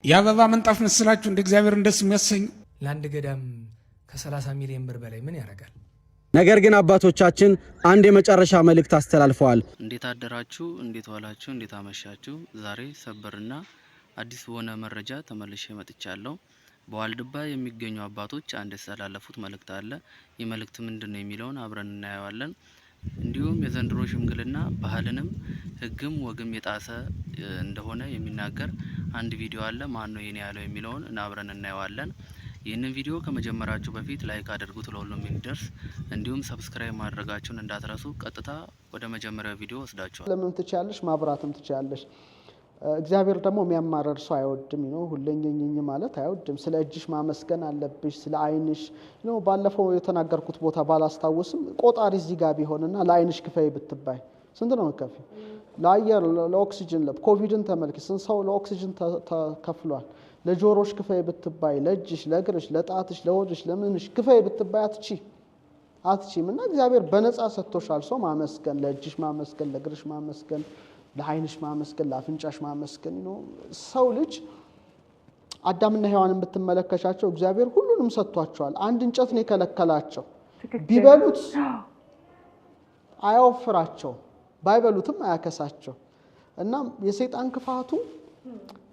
የአበባ ምንጣፍ መስላችሁ እንደ እግዚአብሔር እንደስ የሚያሰኝ ለአንድ ገዳም ከ30 ሚሊዮን ብር በላይ ምን ያደርጋል? ነገር ግን አባቶቻችን አንድ የመጨረሻ መልእክት አስተላልፈዋል። እንዴት አደራችሁ፣ እንዴት ዋላችሁ፣ እንዴት አመሻችሁ። ዛሬ ሰበርና አዲስ በሆነ መረጃ ተመልሼ መጥቻለሁ። በዋልድባ የሚገኙ አባቶች አንድ ያስተላለፉት መልእክት አለ። ይህ መልእክት ምንድነው የሚለውን አብረን እናየዋለን። እንዲሁም የዘንድሮ ሽምግልና ባህልንም ሕግም ወግም የጣሰ እንደሆነ የሚናገር አንድ ቪዲዮ አለ። ማን ነው ይሄን ያለው የሚለውን አብረን እናየዋለን። ይህንን ቪዲዮ ከመጀመራችሁ በፊት ላይክ አድርጉት ለሁሉም እንዲደርስ፣ እንዲሁም ሰብስክራይብ ማድረጋችሁን እንዳትረሱ። ቀጥታ ወደ መጀመሪያው ቪዲዮ ወስዳችኋል። ለምን ትቻለሽ ማብራትም ትቻለሽ። እግዚአብሔር ደግሞ የሚያማረር ሰው አይወድም ነው። ሁለኛኝ ማለት አይወድም። ስለ እጅሽ ማመስገን አለብሽ፣ ስለ አይንሽ ነው። ባለፈው የተናገርኩት ቦታ ባላስታውስም ቆጣሪ እዚህ ጋር ቢሆንና ለአይንሽ ክፈይ ብትባይ ስንት ነው ከፍ? ለአየር፣ ለኦክሲጅን፣ ለኮቪድን ተመልክ ስንት ሰው ለኦክሲጅን ተከፍሏል። ለጆሮሽ ክፈይ ብትባይ፣ ለእጅሽ፣ ለእግርሽ፣ ለጣትሽ፣ ለወድሽ፣ ለምንሽ ክፈይ ብትባይ አትችም። እና እግዚአብሔር በነፃ ሰጥቶሻል። ሰው ማመስገን፣ ለእጅሽ ማመስገን፣ ለእግርሽ ማመስገን፣ ለአይንሽ ማመስገን፣ ለአፍንጫሽ ማመስገን ነው። ሰው ልጅ አዳምና ሔዋንን ብትመለከቻቸው እግዚአብሔር ሁሉንም ሰጥቷቸዋል። አንድ እንጨት ነው የከለከላቸው። ቢበሉት አያወፍራቸው፣ ባይበሉትም አያከሳቸው። እና የሰይጣን ክፋቱ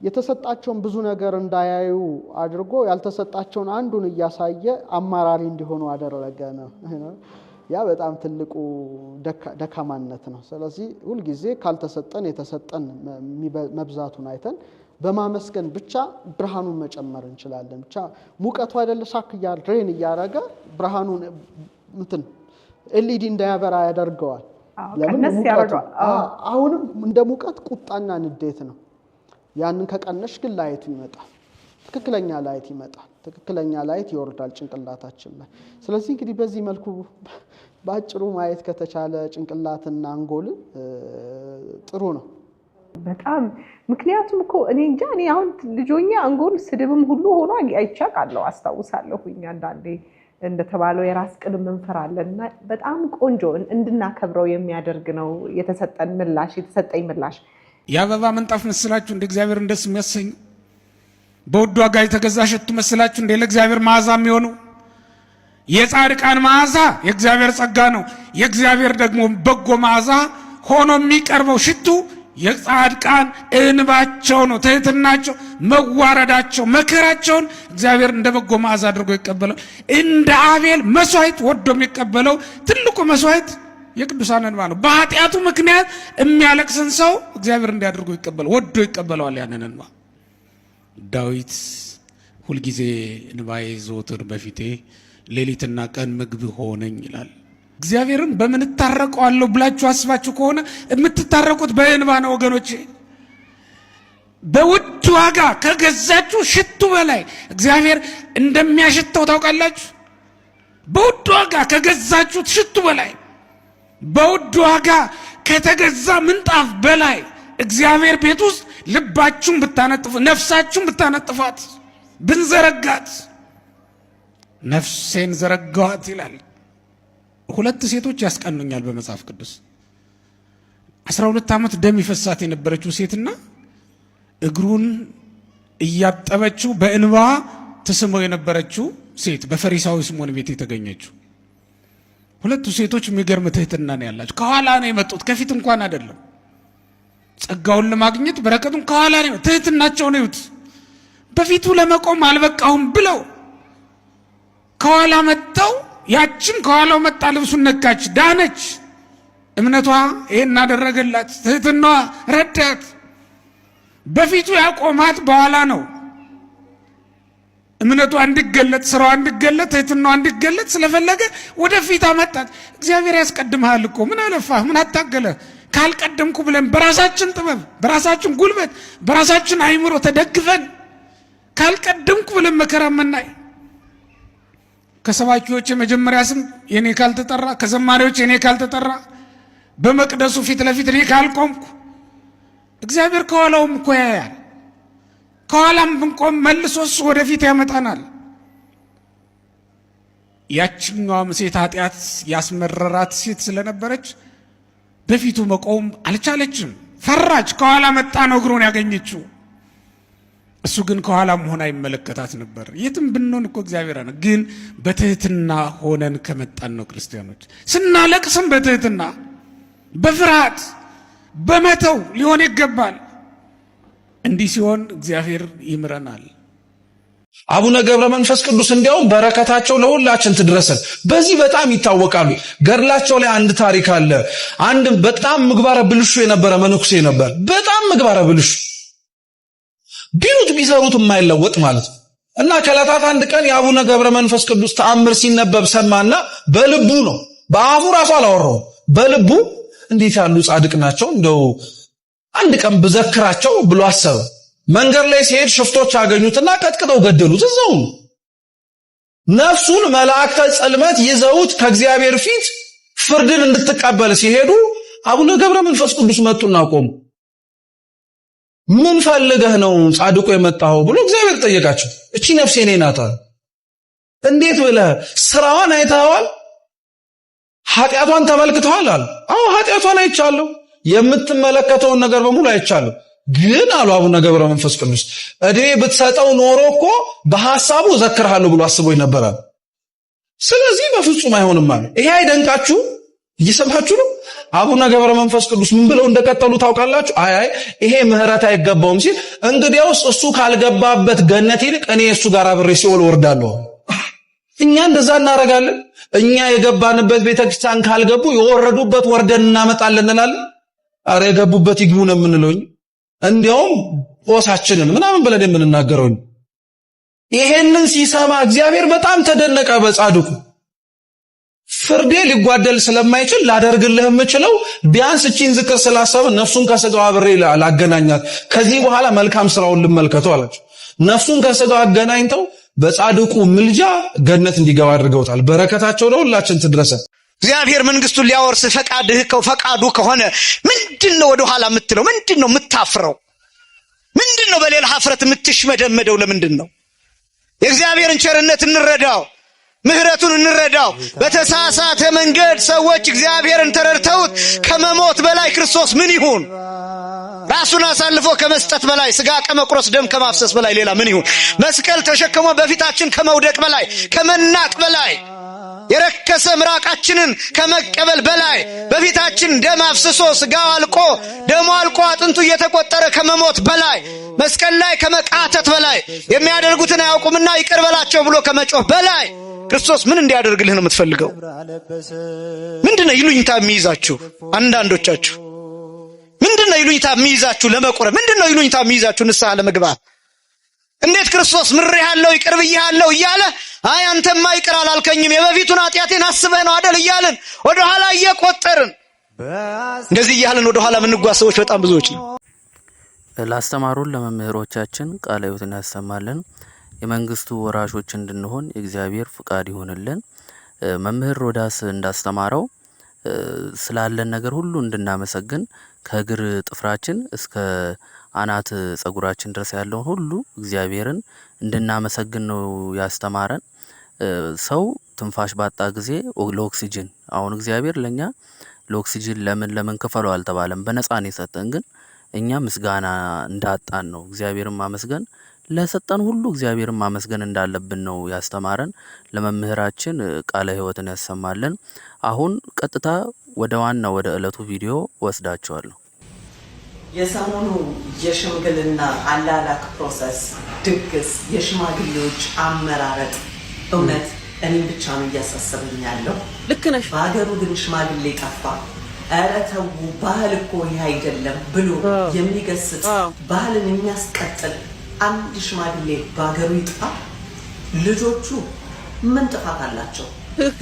የተሰጣቸውን ብዙ ነገር እንዳያዩ አድርጎ ያልተሰጣቸውን አንዱን እያሳየ አማራሪ እንዲሆኑ አደረገ ነው። ያ በጣም ትልቁ ደካማነት ነው። ስለዚህ ሁሉ ጊዜ ካልተሰጠን የተሰጠን መብዛቱን አይተን በማመስገን ብቻ ብርሃኑን መጨመር እንችላለን። ብቻ ሙቀቱ አይደለ ሻክ ድሬን እያደረገ ብርሃኑን ኤልኢዲ እንዳያበራ ያደርገዋል። ለምን ያደርገዋል? አሁንም እንደ ሙቀት ቁጣና ንዴት ነው። ያንን ከቀነሽ ግን ላይቱ ይመጣል። ትክክለኛ ላይት ይመጣል። ትክክለኛ ላይት ይወርዳል ጭንቅላታችን ላይ። ስለዚህ እንግዲህ በዚህ መልኩ ባጭሩ ማየት ከተቻለ ጭንቅላትና አንጎልን ጥሩ ነው በጣም። ምክንያቱም እኮ እኔ እንጃ እኔ አሁን ልጆኛ አንጎል ስድብም ሁሉ ሆኖ አይቻቃለሁ፣ አስታውሳለሁኝ። አንዳንዴ እንደተባለው የራስ ቅል መንፈራለና በጣም ቆንጆ እንድናከብረው የሚያደርግ ነው የተሰጠን ምላሽ፣ የተሰጠኝ ምላሽ። የአበባ ምንጣፍ መስላችሁ እንደ እግዚአብሔር እንደስ የሚያሰኝ በውድ ዋጋ የተገዛ ሽቱ መስላችሁ እንደ ለእግዚአብሔር መዓዛ የሚሆኑ የጻድቃን መዓዛ የእግዚአብሔር ጸጋ ነው። የእግዚአብሔር ደግሞ በጎ መዓዛ ሆኖ የሚቀርበው ሽቱ የጻድቃን እንባቸው ነው፣ ትህትናቸው፣ መዋረዳቸው፣ መከራቸውን እግዚአብሔር እንደ በጎ መዓዛ አድርጎ ይቀበለው። እንደ አቤል መስዋዕት ወዶ የሚቀበለው ትልቁ መስዋዕት የቅዱሳን እንባ ነው። በኃጢአቱ ምክንያት የሚያለቅስን ሰው እግዚአብሔር እንዲያደርጎ ይቀበለው፣ ወዶ ይቀበለዋል ያንን እንባ። ዳዊት ሁልጊዜ እንባዬ ዘወትር በፊቴ ሌሊትና ቀን ምግብ ሆነኝ ይላል። እግዚአብሔርን በምን እታረቀዋለሁ ብላችሁ አስባችሁ ከሆነ የምትታረቁት በእንባ ነው ወገኖቼ። በውድ ዋጋ ከገዛችሁ ሽቱ በላይ እግዚአብሔር እንደሚያሽተው ታውቃላችሁ። በውድ ዋጋ ከገዛችሁት ሽቱ በላይ፣ በውድ ዋጋ ከተገዛ ምንጣፍ በላይ እግዚአብሔር ቤት ውስጥ ልባችሁን ብታነጥፉ፣ ነፍሳችሁን ብታነጥፋት፣ ብንዘረጋት፣ ነፍሴን ዘረጋዋት ይላል። ሁለት ሴቶች ያስቀኑኛል በመጽሐፍ ቅዱስ። 12 ዓመት ደም ይፈሳት የነበረችው ሴትና እግሩን እያጠበችው በእንባ ተስመው የነበረችው ሴት በፈሪሳዊ ስምዖን ቤት የተገኘችው ሁለቱ ሴቶች የሚገርም ትህትና ነው ያላቸው። ከኋላ ነው የመጡት፣ ከፊት እንኳን አይደለም። ጸጋውን ለማግኘት በረከቱን ከኋላ ነው። ትህትናቸው ነው ይሁት። በፊቱ ለመቆም አልበቃሁም ብለው ከኋላ መጣው። ያችን ከኋላው መጣ፣ ልብሱን ነካች፣ ዳነች። እምነቷ ይሄን አደረገላት። ትህትናዋ ረዳት። በፊቱ ያቆማት በኋላ ነው። እምነቷ እንዲገለጥ፣ ስራዋ እንዲገለጥ፣ ትህትናዋ እንዲገለጥ ስለፈለገ ወደፊት አመጣት። እግዚአብሔር ያስቀድምሃል እኮ ምን አለፋህ፣ ምን አታገለ። ካልቀደምኩ ብለን በራሳችን ጥበብ፣ በራሳችን ጉልበት፣ በራሳችን አይምሮ ተደግፈን ካልቀደምኩ ብለን መከራ መናይ። ከሰባኪዎች የመጀመሪያ ስም የኔ ካልተጠራ፣ ከዘማሪዎች የኔ ካልተጠራ፣ በመቅደሱ ፊት ለፊት እኔ ካልቆምኩ እግዚአብሔር ከኋላውም እኮ ያያል። ከኋላም ብንቆም መልሶስ ወደፊት ያመጣናል። ያችኛዋም ሴት ኃጢአት ያስመረራት ሴት ስለነበረች በፊቱ መቆም አልቻለችም። ፈራች። ከኋላ መጣ ነው እግሩን ያገኘችው። እሱ ግን ከኋላም ሆና ይመለከታት ነበር። የትም ብንሆን እኮ እግዚአብሔር ነው። ግን በትህትና ሆነን ከመጣን ነው ክርስቲያኖች። ስናለቅስም በትህትና በፍርሃት በመተው ሊሆን ይገባል። እንዲህ ሲሆን እግዚአብሔር ይምረናል። አቡነ ገብረ መንፈስ ቅዱስ እንዲያውም በረከታቸው ለሁላችን ትድረሰን። በዚህ በጣም ይታወቃሉ። ገድላቸው ላይ አንድ ታሪክ አለ። አንድ በጣም ምግባረ ብልሹ የነበረ መነኩሴ ነበር። በጣም ምግባረ ብልሹ ቢሉት ቢሰሩት የማይለወጥ ማለት ነው። እና ከዕለታት አንድ ቀን የአቡነ ገብረ መንፈስ ቅዱስ ተአምር ሲነበብ ሰማና በልቡ ነው፣ በአፉ ራሱ አላወራው፣ በልቡ እንዴት ያሉ ጻድቅ ናቸው እንደው አንድ ቀን ብዘክራቸው ብሎ አሰበ። መንገድ ላይ ሲሄድ ሽፍቶች አገኙትና ቀጥቅጠው ገደሉት። እዛው ነፍሱን መላእክተ ጽልመት ይዘውት ከእግዚአብሔር ፊት ፍርድን እንድትቀበል ሲሄዱ አቡነ ገብረ መንፈስ ቅዱስ መጡና ቆሙ። ምን ፈልገህ ነው ጻድቁ የመጣው ብሎ እግዚአብሔር ጠየቃቸው። እቺ ነፍሴ እኔ ናት። እንዴት ብለህ ስራዋን አይተኸዋል? ኃጢአቷን ተመልክተዋል? አለ። አዎ ኃጢአቷን አይቻለሁ፣ የምትመለከተውን ነገር በሙሉ አይቻለሁ። ግን አሉ አቡነ ገብረ መንፈስ ቅዱስ እድሜ ብትሰጠው ኖሮ እኮ በሐሳቡ ዘክርሃለሁ ብሎ አስቦኝ ነበር። ስለዚህ በፍጹም አይሆንም ማለት ይሄ አይደንቃችሁ? እየሰማችሁ ነው? አቡነ ገብረ መንፈስ ቅዱስ ምን ብለው እንደቀጠሉ ታውቃላችሁ? አይ ይሄ ምህረት አይገባውም ሲል እንግዲያውስ እሱ ካልገባበት ገነት ይልቅ እኔ እሱ ጋር አብሬ ሲኦል ወርዳለሁ። እኛ እንደዛ እናረጋለን። እኛ የገባንበት ቤተክርስቲያን ካልገቡ የወረዱበት ወርደን እናመጣለን እንላለን። አረ የገቡበት ይግቡ ነው የምንለው። እንዲያውም ኦሳችንን ምናምን ብለን የምንናገረው። ይሄንን ሲሰማ እግዚአብሔር በጣም ተደነቀ በጻድቁ። ፍርዴ ሊጓደል ስለማይችል ላደርግልህ የምችለው ቢያንስ እቺን ዝክር ስላሰበ ነፍሱን ከስጋው አብሬ ላገናኛት፣ ከዚህ በኋላ መልካም ስራውን ልመልከተው አላቸው። ነፍሱን ከስጋው አገናኝተው በጻድቁ ምልጃ ገነት እንዲገባ አድርገውታል። በረከታቸው ለሁላችን ትድረሰን። እግዚአብሔር መንግስቱን ሊያወርስ ፈቃዱ ከሆነ ምንድነው ወደ ኋላ የምትለው? ምንድነው የምታፍረው? ምንድነው በሌላ ሀፍረት የምትሽመደመደው? ለምንድነው? የእግዚአብሔርን ቸርነት እንረዳው፣ ምህረቱን እንረዳው። በተሳሳተ መንገድ ሰዎች እግዚአብሔርን ተረድተውት ከመሞት በላይ ክርስቶስ ምን ይሁን? ራሱን አሳልፎ ከመስጠት በላይ፣ ስጋ ከመቁረስ ደም ከማፍሰስ በላይ ሌላ ምን ይሁን? መስቀል ተሸክሞ በፊታችን ከመውደቅ በላይ፣ ከመናቅ በላይ፣ የረከሰ ምራቃችንን ከመቀበል በላይ፣ በፊታችን ደም አፍስሶ ስጋው አልቆ ደሙ አልቆ አጥንቱ እየተቆጠረ ከመሞት በላይ፣ መስቀል ላይ ከመቃተት በላይ፣ የሚያደርጉትን አያውቁምና ይቅር በላቸው ብሎ ከመጮህ በላይ ክርስቶስ ምን እንዲያደርግልህ ነው የምትፈልገው? ምንድነው ይሉኝታ የሚይዛችሁ? አንዳንዶቻችሁ ምንድነው ይሉኝታ የሚይዛችሁ ለመቆረብ? ምንድነው ይሉኝታ የሚይዛችሁ ንስሐ ለመግባት? እንዴት ክርስቶስ ምሬሃለሁ ይቅር ብዬሃለሁ እያለ አይ አንተማ ይቅር አላልከኝም የበፊቱን ኃጢአቴን አስበህ ነው አይደል እያልን ወደ ኋላ እየቆጠርን እንደዚህ እያልን ወደ ኋላ የምንጓዝ ሰዎች በጣም ብዙዎች ነው። ላስተማሩን ለመምህሮቻችን ቃለ ሕይወትን ያሰማልን። የመንግስቱ ወራሾች እንድንሆን የእግዚአብሔር ፍቃድ ይሆንልን። መምህር ሮዳስ እንዳስተማረው ስላለን ነገር ሁሉ እንድናመሰግን ከእግር ጥፍራችን እስከ አናት ጸጉራችን ድረስ ያለውን ሁሉ እግዚአብሔርን እንድናመሰግን ነው ያስተማረን። ሰው ትንፋሽ ባጣ ጊዜ ለኦክሲጅን አሁን እግዚአብሔር ለኛ ለኦክሲጅን ለምን ከፈለው አልተባለም፣ በነፃ ነው የሰጠን። ግን እኛ ምስጋና እንዳጣን ነው እግዚአብሔርን ማመስገን ለሰጠን ሁሉ እግዚአብሔርን ማመስገን እንዳለብን ነው ያስተማረን። ለመምህራችን ቃለ ሕይወትን ያሰማልን። አሁን ቀጥታ ወደ ዕለቱ ቪዲዮ ወስዳቸዋለሁ። የሰሞኑ የሽምግልና አላላክ ፕሮሰስ፣ ድግስ፣ የሽማግሌዎች አመራረጥ እውነት እኔም ብቻ ነው እያሳሰበኝ ያለው። ልክ ነሽ። በሀገሩ ግን ሽማግሌ ጠፋ። ኧረ ተው ባህል እኮ ይህ አይደለም ብሎ የሚገስጽ ባህልን የሚያስቀጥል አንድ ሽማግሌ በሀገሩ ይጥፋ። ልጆቹ ምን ጥፋት አላቸው?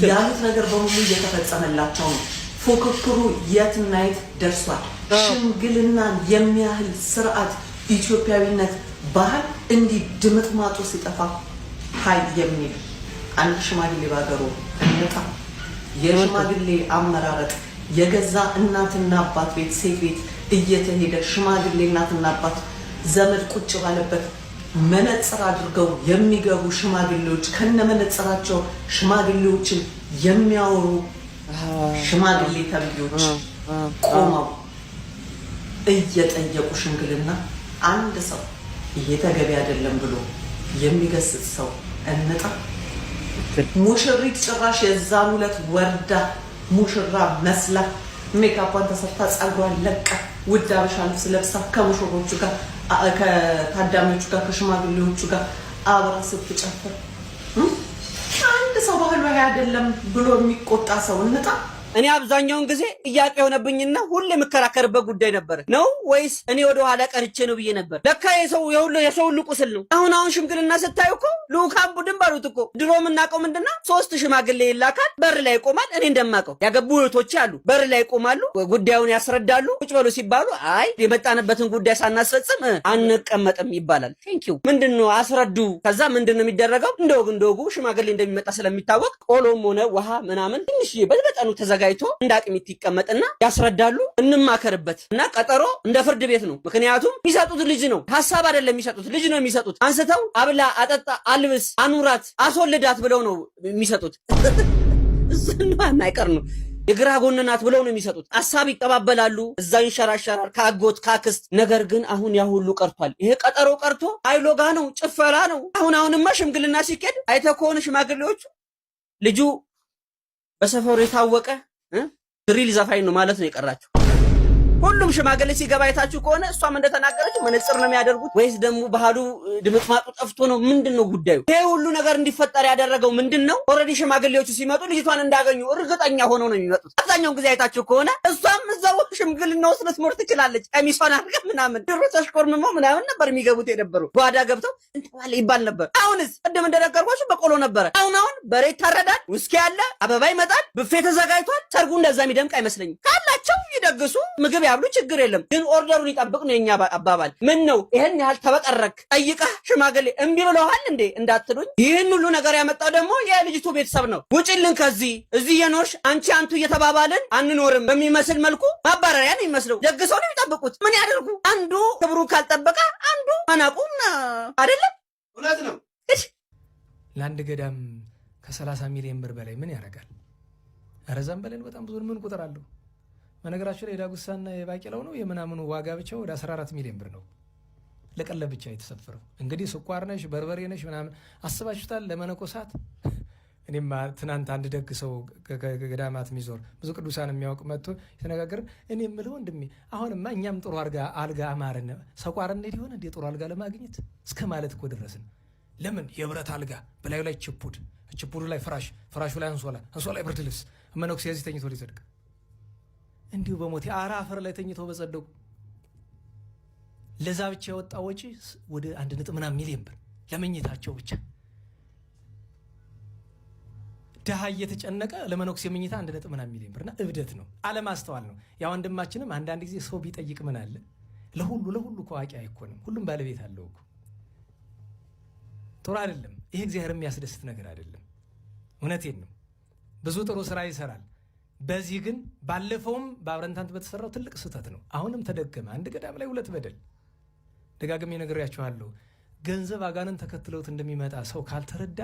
ያሉት ነገር በሙሉ እየተፈጸመላቸው ነው። ፉክክሩ የትና የት ደርሷል። ሽምግልናን የሚያህል ስርዓት፣ ኢትዮጵያዊነት፣ ባህል እንዲህ ድምጥማጡ ሲጠፋ ሀይ የሚል አንድ ሽማግሌ በሀገሩ እንጣ። የሽማግሌ አመራረጥ የገዛ እናትና አባት ቤት ሴት ቤት እየተሄደ ሽማግሌ እናትና አባት ዘመድ ቁጭ ባለበት መነጽር አድርገው የሚገቡ ሽማግሌዎች ከነመነጽራቸው ሽማግሌዎችን የሚያወሩ ሽማግሌ ተብዮች ቆመው እየጠየቁ ሽምግልና አንድ ሰው ይሄ ተገቢ አይደለም ብሎ የሚገስጽ ሰው እንጣ። ሙሽሪት ጭራሽ የዛን ዕለት ወርዳ ሙሽራ መስላ ሜካፓን ተሰርታ ጸጉሯን ለቃ ውድ አበሻ ልብስ ለብሳ ከሙሽሮቹ ጋር ከታዳሚዎቹ ጋር ከሽማግሌዎቹ ጋር አብራ ስትጨፍር አንድ ሰው ባህሉ አይደለም ብሎ የሚቆጣ ሰው እንጣ። እኔ አብዛኛውን ጊዜ ጥያቄ የሆነብኝና ሁሌ የምከራከርበት ጉዳይ ነበር ነው ወይስ እኔ ወደ ኋላ ቀርቼ ነው ብዬ ነበር። ለካ የሰው ሁሉ ቁስል ነው። አሁን ሽምግልና ስታዩ እኮ ልኡካን ቡድን ባሉት እኮ ድሮ የምናውቀው ምንድነው 3 ሽማግሌ ይላካል፣ በር ላይ ይቆማል። እኔ እንደማውቀው ያገቡ እህቶች አሉ፣ በር ላይ ይቆማሉ፣ ጉዳዩን ያስረዳሉ። ቁጭ በሉ ሲባሉ አይ የመጣንበትን ጉዳይ ሳናስፈጽም አንቀመጥም ይባላል። ቴንኪው ምንድነው አስረዱ። ከዛ ምንድነው የሚደረገው? እንደወጉ ሽማግሌ እንደሚመጣ ስለሚታወቅ ቆሎም ሆነ ውሃ ምናምን ትንሽ በመጠኑ ተዘጋጅቶ እንዳቅሚት ይቀመጥና ያስረዳሉ። እንማከርበት እና ቀጠሮ እንደ ፍርድ ቤት ነው። ምክንያቱም የሚሰጡት ልጅ ነው፣ ሐሳብ አይደለም የሚሰጡት፣ ልጅ ነው የሚሰጡት። አንስተው አብላ፣ አጠጣ፣ አልብስ፣ አኑራት፣ አስወልዳት ብለው ነው የሚሰጡት። እሱን ማይቀር ነው። የግራ ጎን ናት ብለው ነው የሚሰጡት። ሐሳብ ይቀባበላሉ፣ እዛ ይንሸራሸራል ከአጎት ካክስት። ነገር ግን አሁን ያ ሁሉ ቀርቷል። ይሄ ቀጠሮ ቀርቶ አይሎጋ ነው፣ ጭፈራ ነው። አሁንማ ሽምግልና ሲኬድ አይተህ ከሆነ ሽማግሌዎቹ ልጁ በሰፈሩ የታወቀ ድሪል ዘፋኝ ነው ማለት ነው የቀራቸው። ሁሉም ሽማግሌ ሲገባ አይታችሁ ከሆነ እሷም እንደተናገረች መነጽር ነው የሚያደርጉት ወይስ ደግሞ ባህሉ ድምጥማጡ ጠፍቶ ነው? ምንድነው ጉዳዩ? ይሄ ሁሉ ነገር እንዲፈጠር ያደረገው ምንድነው? ኦሬዲ ሽማግሌዎቹ ሲመጡ ልጅቷን እንዳገኙ እርግጠኛ ሆነው ነው የሚመጡት። አብዛኛውን ጊዜ አይታችሁ ከሆነ እሷም እዛው ሽምግልና ውስጥ ልትሞር ትችላለች። ቀሚሷን አድርጋ ምናምን ድሮ ተሽኮርምሞ ምናምን ነበር የሚገቡት የነበሩ። ጓዳ ገብተው እንጥዋለ ይባል ነበር። አሁንስ ቅድም እንደነገርኳችሁ በቆሎ ነበረ። አሁን በሬ ይታረዳል፣ ውስኪ ያለ፣ አበባ ይመጣል፣ ብፌ ተዘጋጅቷል። ሰርጉ እንደዛ የሚደምቅ አይመስለኝም። ካላቸው ይደግሱ፣ ምግብ ያብሉ፣ ችግር የለም። ግን ኦርደሩን ይጠብቅ ነው የኛ አባባል። ምን ነው ይሄን ያህል ተበቀረክ ጠይቀህ ሽማግሌ እምቢ ብለዋል እንዴ እንዳትሉኝ። ይህን ሁሉ ነገር ያመጣው ደግሞ የልጅቱ ቤተሰብ ነው። ውጭልን ከዚህ እዚህ የኖርሽ አንቺ አንቱ እየተባባልን አንኖርም በሚመስል መልኩ ማባረሪያ ነው የሚመስለው። ደግሰው ነው የሚጠብቁት። ምን ያደርጉ? አንዱ ክብሩን ካልጠበቀ አንዱ አናቁም አይደለም። እውነት ነው። ለአንድ ገዳም ከ30 ሚሊዮን ብር በላይ ምን ያደርጋል? ኧረ ዘንበለን በጣም ብዙ ምን ቁጥር አለው። በነገራችን ላይ የዳጉሳና የባቄላው ነው የምናምኑ ዋጋ ብቻ ወደ 14 ሚሊዮን ብር ነው ለቀለብ ብቻ የተሰፈረው። እንግዲህ ስኳር ነሽ በርበሬ ነሽ ምናምን አስባችሁታል ለመነኮሳት። እኔማ ትናንት አንድ ደግ ሰው ገዳማት የሚዞር ብዙ ቅዱሳን የሚያውቅ መጥቶ የተነጋገርን። እኔ የምለው ወንድሜ አሁንማ እኛም ጥሩ አልጋ አማረን፣ ሰቋር እንዴት ይሆን እንዴ ጥሩ አልጋ ለማግኘት እስከ ማለት እኮ ደረስን። ለምን የብረት አልጋ በላዩ ላይ ችፑዱ ላይ ፍራሹ ላይ አንሶላ ላይ ብርድ ልብስ መነኩሴ እዚህ ተኝቶ ሊጸድቅ እንዲሁ በሞት አፈር ላይ ተኝተው በጸደቁ። ለዛ ብቻ የወጣ ወጪ ወደ 1.9 ሚሊዮን ብር ለመኝታቸው ብቻ። ድሃ እየተጨነቀ ለመነኩሴ መኝታ 1.9 ሚሊዮን ብርና እብደት ነው፣ አለማስተዋል ነው። ያ ወንድማችንም አንዳንድ ጊዜ ሰው ቢጠይቅ ምን አለ ለሁሉ እኮ አዋቂ አይኮንም፣ ሁሉም ባለቤት አለው እኮ። ጥሩ አይደለም ይሄ፣ እግዚአብሔር የሚያስደስት ነገር አይደለም። እውነቴን ነው። ብዙ ጥሩ ስራ ይሰራል። በዚህ ግን ባለፈውም በአብረንታንት በተሰራው ትልቅ ስህተት ነው። አሁንም ተደገመ። አንድ ገዳም ላይ 2 በደል። ደጋግሜ ነግሬያችኋለሁ። ገንዘብ አጋንን ተከትለውት እንደሚመጣ ሰው ካልተረዳ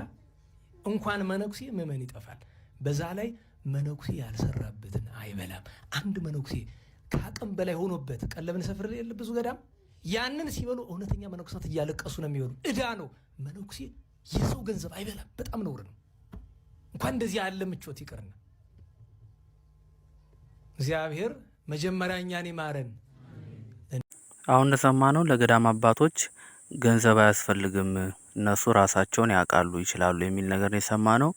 እንኳን መነኩሴ ምዕመን ይጠፋል። በዛ ላይ መነኩሴ ያልሰራበትን አይበላም። አንድ መነኩሴ ከአቅም በላይ ሆኖበት ቀለብን ሰፍር የለ ብዙ ገዳም ያንን ሲበሉ እውነተኛ መነኩሳት እያለቀሱ ነው የሚበሉ። ዕዳ ነው። መነኩሴ የሰው ገንዘብ አይበላም። በጣም ነውር ነው። እንኳን እንደዚህ ያለ ምቾት ይቅርና እግዚአብሔር መጀመሪያ እኛን ይማረን። አሁን እንደሰማነው ለገዳም አባቶች ገንዘብ አያስፈልግም፣ እነሱ ራሳቸውን ያውቃሉ ይችላሉ የሚል ነገር ነው የሰማነው።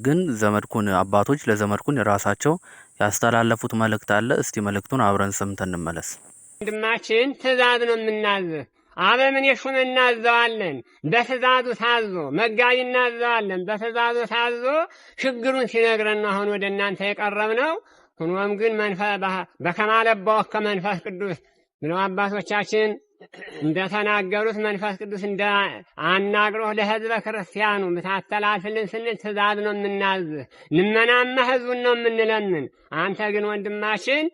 ግን ዘመድኩን አባቶች ለዘመድኩን ራሳቸው ያስተላለፉት መልእክት አለ። እስቲ መልእክቱን አብረን ሰምተን እንመለስ። ወንድማችን ትእዛዝ ነው የምናዘው። አበምን የሹም እናዘዋለን በትእዛዙ ታዞ፣ መጋቢ እናዘዋለን በትእዛዙ ታዞ ችግሩን ሲነግረን ነው አሁን ወደ እናንተ የቀረብነው። ሆኖም ግን በከማለባው ከመንፈስ ቅዱስ ብለው አባቶቻችን እንደተናገሩት መንፈስ ቅዱስ አናግሮህ ለሕዝበ ክርስቲያኑ ምታተላልፍልን ስንል ትእዛዝ ነው የምናዝህ። ልመናማ ሕዝቡን ነው የምንለምን። አንተ ግን ወንድማችን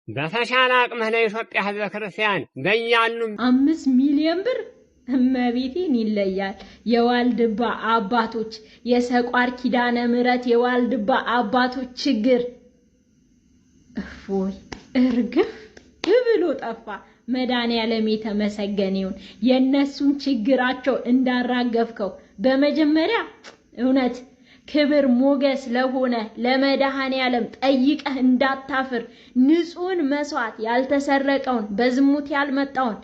በተሻለ አቅምህ ለኢትዮጵያ ሕዝበ ክርስቲያን በያሉ 5 ሚሊዮን ብር እመቤቴን ይለያል። የዋልድባ አባቶች የሰቋር ኪዳነ ምሕረት የዋልድባ አባቶች ችግር እፎይ እርግፍ ብሎ ጠፋ። መድኃኔዓለም የተመሰገነ ይሁን። የነሱን ችግራቸው እንዳራገፍከው በመጀመሪያ እውነት ክብር ሞገስ ለሆነ ለመድኃኔዓለም ጠይቀህ እንዳታፍር ንጹህን መስዋዕት ያልተሰረቀውን በዝሙት ያልመጣውን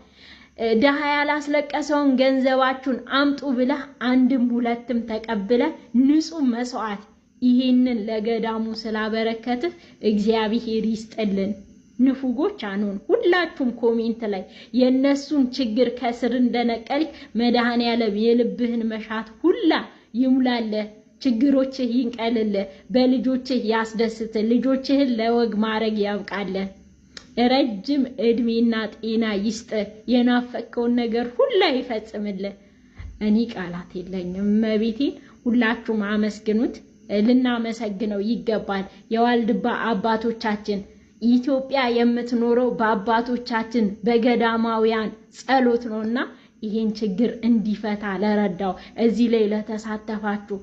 ደሃ ያላስለቀሰውን ገንዘባችሁን አምጡ ብለህ አንድም ሁለትም ተቀብለ ንጹህ መስዋዕት ይሄንን ለገዳሙ ስላበረከትህ እግዚአብሔር ይስጥልን። ንፉጎች አንሆን። ሁላችሁም ኮሜንት ላይ የነሱን ችግር ከስር እንደነቀልክ መድኃኔዓለም የልብህን መሻት ሁላ ይሙላልህ፣ ችግሮችህ ይንቀልልህ፣ በልጆችህ ያስደስትህ፣ ልጆችህን ለወግ ማድረግ ያብቃልህ፣ ረጅም እድሜና ጤና ይስጥህ፣ የናፈቀውን ነገር ሁላ ይፈጽምልህ። እኔ ቃላት የለኝም። እመቤቴን ሁላችሁም አመስግኑት፣ ልናመሰግነው ይገባል። የዋልድባ አባቶቻችን ኢትዮጵያ የምትኖረው በአባቶቻችን በገዳማውያን ጸሎት ነውና ይሄን ችግር እንዲፈታ ለረዳው እዚህ ላይ ለተሳተፋችሁ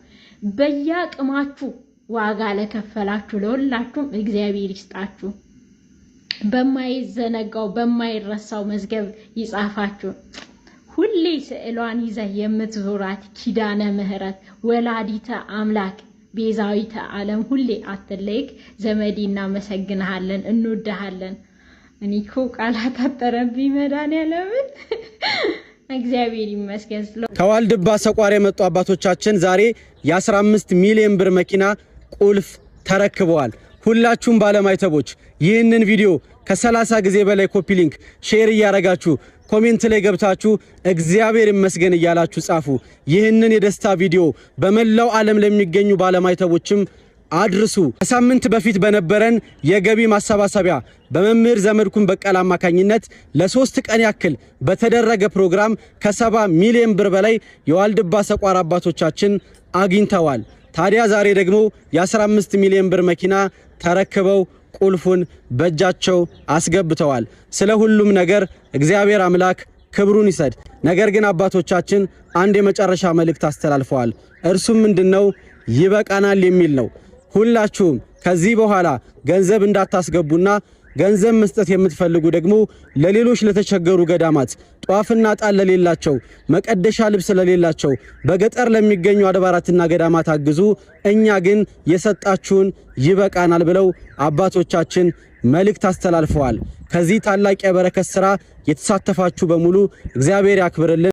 በያቅማችሁ ዋጋ ለከፈላችሁ ለሁላችሁም እግዚአብሔር ይስጣችሁ። በማይዘነጋው በማይረሳው መዝገብ ይጻፋችሁ። ሁሌ ስዕሏን ይዘህ የምትዞራት ኪዳነ ምህረት ወላዲተ አምላክ ቤዛዊተ ዓለም ሁሌ አትለይክ። ዘመዴ እናመሰግንሃለን፣ እንወድሃለን። እኔ እኮ ቃላት አጠረብኝ። መድኃኔዓለምን እግዚአብሔር ይመስገን። ከዋልድባ ሰቋር የመጡ አባቶቻችን ዛሬ የ15 ሚሊዮን ብር መኪና ቁልፍ ተረክበዋል። ሁላችሁም ባለማይተቦች ይህንን ቪዲዮ ከ30 ጊዜ በላይ ኮፒ ሊንክ ሼር እያረጋችሁ ኮሜንት ላይ ገብታችሁ እግዚአብሔር ይመስገን እያላችሁ ጻፉ። ይህንን የደስታ ቪዲዮ በመላው ዓለም ለሚገኙ ባለማይተቦችም አድርሱ። ከሳምንት በፊት በነበረን የገቢ ማሰባሰቢያ በመምህር ዘመድኩን በቀል አማካኝነት ለ3 ቀን ያክል በተደረገ ፕሮግራም ከ70 ሚሊዮን ብር በላይ የዋልድባ ሰቋር አባቶቻችን አግኝተዋል። ታዲያ ዛሬ ደግሞ የ15 ሚሊዮን ብር መኪና ተረክበው ቁልፉን በእጃቸው አስገብተዋል። ስለ ሁሉም ነገር እግዚአብሔር አምላክ ክብሩን ይሰድ። ነገር ግን አባቶቻችን አንድ የመጨረሻ መልእክት አስተላልፈዋል። እርሱም ምንድነው? ይበቃናል የሚል ነው። ሁላችሁም ከዚህ በኋላ ገንዘብ እንዳታስገቡና ገንዘብ መስጠት የምትፈልጉ ደግሞ ለሌሎች ለተቸገሩ ገዳማት ጧፍና ጣን ለሌላቸው መቀደሻ ልብስ ለሌላቸው በገጠር ለሚገኙ አድባራትና ገዳማት አግዙ። እኛ ግን የሰጣችሁን ይበቃናል ብለው አባቶቻችን መልእክት አስተላልፈዋል። ከዚህ ታላቅ የበረከት ሥራ የተሳተፋችሁ በሙሉ እግዚአብሔር ያክብርልን።